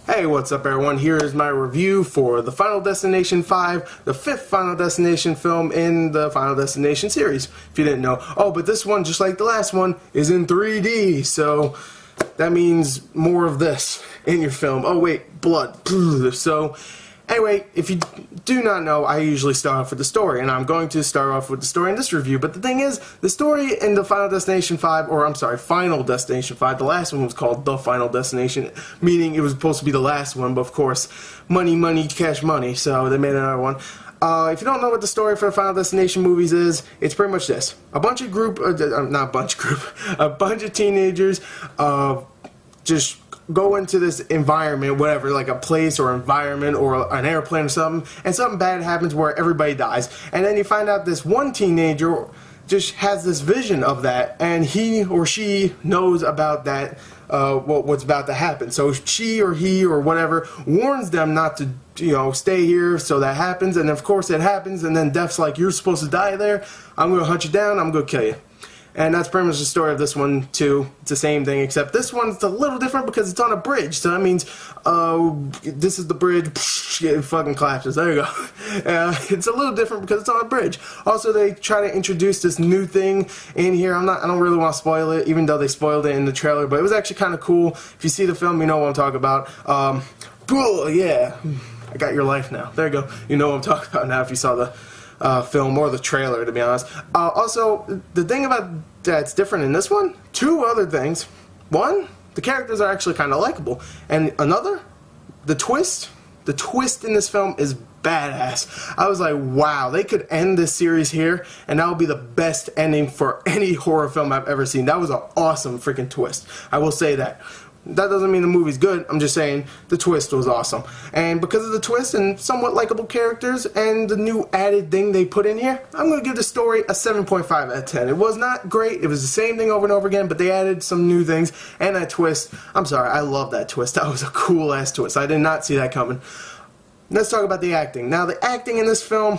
Hey, what's up everyone? Here is my review for the Final Destination 5, the 5th Final Destination film in the Final Destination series, if you didn't know. Oh, but this one, just like the last one, is in 3D, so that means more of this in your film. Oh wait, blood. So, anyway, if you do not know, I usually start off with the story, and I'm going to start off with the story in this review, but the thing is, the story in the Final Destination 5, or I'm sorry, Final Destination 5, the last one was called The Final Destination, meaning it was supposed to be the last one, but of course, money, cash money, so they made another one. If you don't know what the story for the Final Destination movies is, it's pretty much this. A bunch of a bunch of teenagers, just go into this environment, whatever, like a place or environment or an airplane or something, and something bad happens where everybody dies. And then you find out this one teenager just has this vision of that, and he or she knows about that, what's about to happen. So she or he or whatever warns them not to, stay here, so that happens, and of course it happens, and then Death's like, you're supposed to die there, I'm going to hunt you down, I'm going to kill you. And that's pretty much the story of this one, too. It's the same thing, except this one's a little different because it's on a bridge. So that means, this is the bridge, it fucking collapses. There you go. It's a little different because it's on a bridge. Also, they try to introduce this new thing in here. I don't really want to spoil it, even though they spoiled it in the trailer. But it was actually kind of cool. If you see the film, you know what I'm talking about. Yeah. I got your life now. There you go. You know what I'm talking about now if you saw the film or the trailer, to be honest. Also, the thing about that's different in this one, two other things. One, the characters are actually kind of likable, and another, the twist in this film is badass. I was like, wow, they could end this series here, and that would be the best ending for any horror film I've ever seen. That was an awesome freaking twist. I will say that. That doesn't mean the movie's good, I'm just saying the twist was awesome. And because of the twist and somewhat likable characters and the new added thing they put in here, I'm going to give the story a 7.5 out of 10. It was not great, it was the same thing over and over again, but they added some new things, and that twist, I'm sorry, I love that twist. That was a cool ass twist. I did not see that coming. Let's talk about the acting. Now, the acting in this film,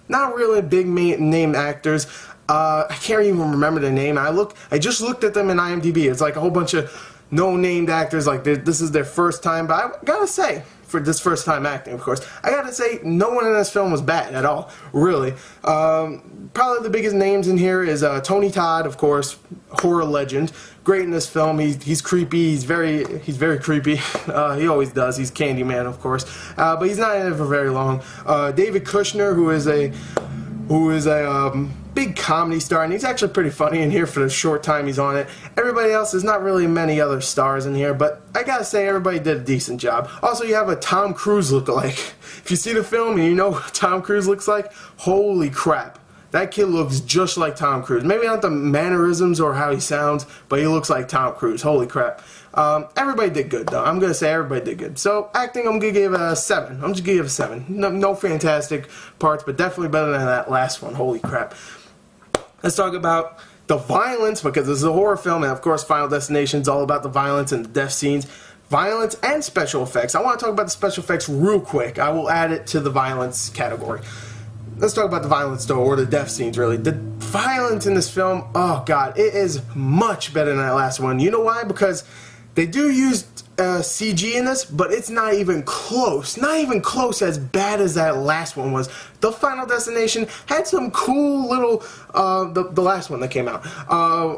not really big name actors. I can't even remember their name. I just looked at them in IMDb. It's like a whole bunch of no-named actors, like this is their first time, but I gotta say, for this first time acting, of course, I gotta say, no one in this film was bad at all, really. Probably the biggest names in here is Tony Todd, of course, horror legend, great in this film. He's creepy, he's very creepy, he always does, he's Candyman, of course, but he's not in it for very long. David Kushner, who is a big comedy star, and he's actually pretty funny in here for the short time he's on it. Everybody else, there's not really many other stars in here, but I gotta say everybody did a decent job. Also, you have a Tom Cruise lookalike. If you see the film and you know what Tom Cruise looks like, holy crap. That kid looks just like Tom Cruise. Maybe not the mannerisms or how he sounds, but he looks like Tom Cruise. Holy crap. Everybody did good, though. I'm going to say everybody did good. So, acting, I'm going to give a 7. I'm just going to give a 7. No fantastic parts, but definitely better than that last one. Holy crap. Let's talk about the violence, because this is a horror film, and of course Final Destination is all about the violence and the death scenes. Violence and special effects. I want to talk about the special effects real quick. I will add it to the violence category. Let's talk about the violence, though, or the death scenes, really. The violence in this film, oh god, it is much better than that last one. You know why? Because they do use CG in this, but it's not even close. Not even close as bad as that last one was. The Final Destination had some cool little, the last one that came out,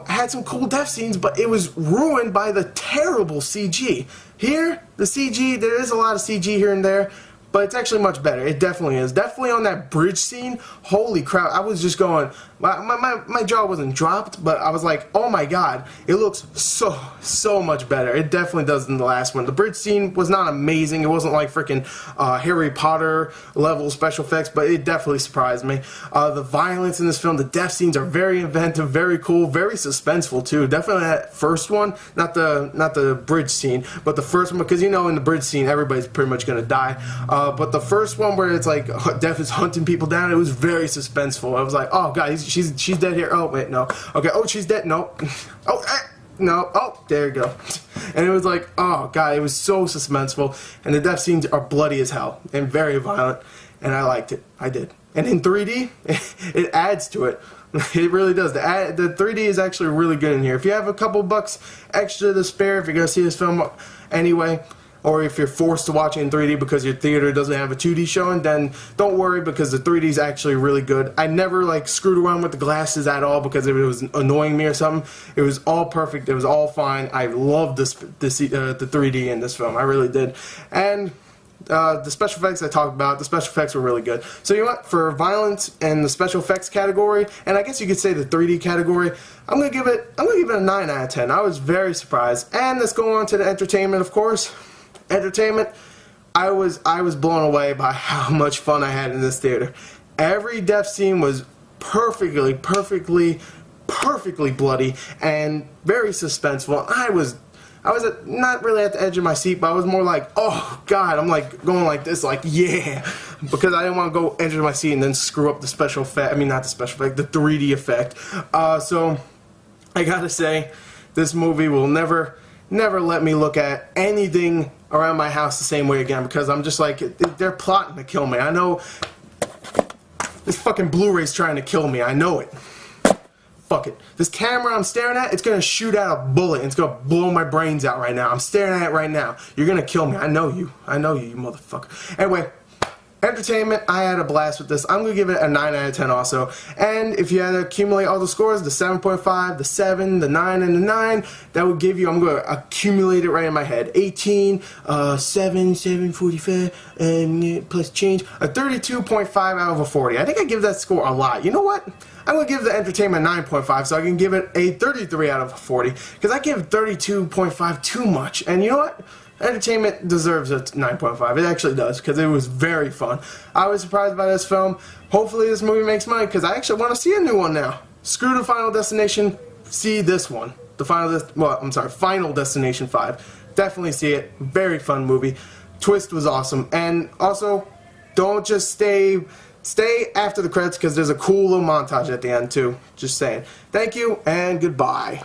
had some cool death scenes, but it was ruined by the terrible CG. Here, the CG, there is a lot of CG here and there, but it's actually much better. It definitely is. Definitely on that bridge scene, holy crap, I was just going, my jaw wasn't dropped, but I was like, oh my god, it looks so much better. It definitely does than the last one. The bridge scene was not amazing. It wasn't like freaking Harry Potter level special effects, but it definitely surprised me. The violence in this film, the death scenes are very inventive, very cool, very suspenseful too. Definitely that first one, not the bridge scene, but the first one, because you know in the bridge scene everybody's pretty much gonna die. But the first one where it's like Death is hunting people down, it was very suspenseful. I was like, oh god, she's dead here. Oh wait, no. Okay, oh she's dead. No. Oh, no. Oh, there you go. And it was like, oh god, it was so suspenseful. And the death scenes are bloody as hell and very violent. And I liked it. I did. And in 3D, it adds to it. It really does. The 3D is actually really good in here. If you have a couple bucks extra to spare, if you're gonna see this film anyway, or if you're forced to watch it in 3D because your theater doesn't have a 2D showing, then don't worry, because the 3D is actually really good. I never like screwed around with the glasses at all because it was annoying me or something. It was all perfect. It was all fine. I loved the 3D in this film. I really did. And the special effects I talked about, the special effects were really good. So you know what, for violence and the special effects category, and I guess you could say the 3D category, I'm gonna give it a 9 out of 10. I was very surprised. And let's go on to the entertainment, of course. Entertainment, I was blown away by how much fun I had in this theater. Every death scene was perfectly bloody and very suspenseful. I was not really at the edge of my seat, but I was more like, oh god, I'm like going like this, like yeah, because I didn't want to go edge of my seat and then screw up the special effect. I mean, not the special effect, the 3D effect. So I gotta say, this movie will never let me look at anything around my house the same way again, because I'm just like, they're plotting to kill me. I know this fucking Blu-ray's trying to kill me. I know it. Fuck it. This camera I'm staring at, it's gonna shoot out a bullet and it's gonna blow my brains out right now. I'm staring at it right now. You're gonna kill me. I know you. I know you, you motherfucker. Anyway, entertainment, I had a blast with this. I'm gonna give it a 9 out of 10 also. And if you had to accumulate all the scores, the 7.5, the 7, the 9, and the 9, that would give you, I'm gonna accumulate it right in my head. 18, 7.45, and plus change, a 32.5 out of a 40. I think I give that score a lot. You know what? I'm going to give the entertainment 9.5, so I can give it a 33 out of 40, because I give 32.5 too much. And you know what? Entertainment deserves a 9.5. It actually does, because it was very fun. I was surprised by this film. Hopefully this movie makes money, because I actually want to see a new one now. Screw the Final Destination, see this one. Final Destination 5. Definitely see it. Very fun movie. Twist was awesome. And also, don't just stay after the credits, because there's a cool little montage at the end too. Just saying. Thank you and goodbye.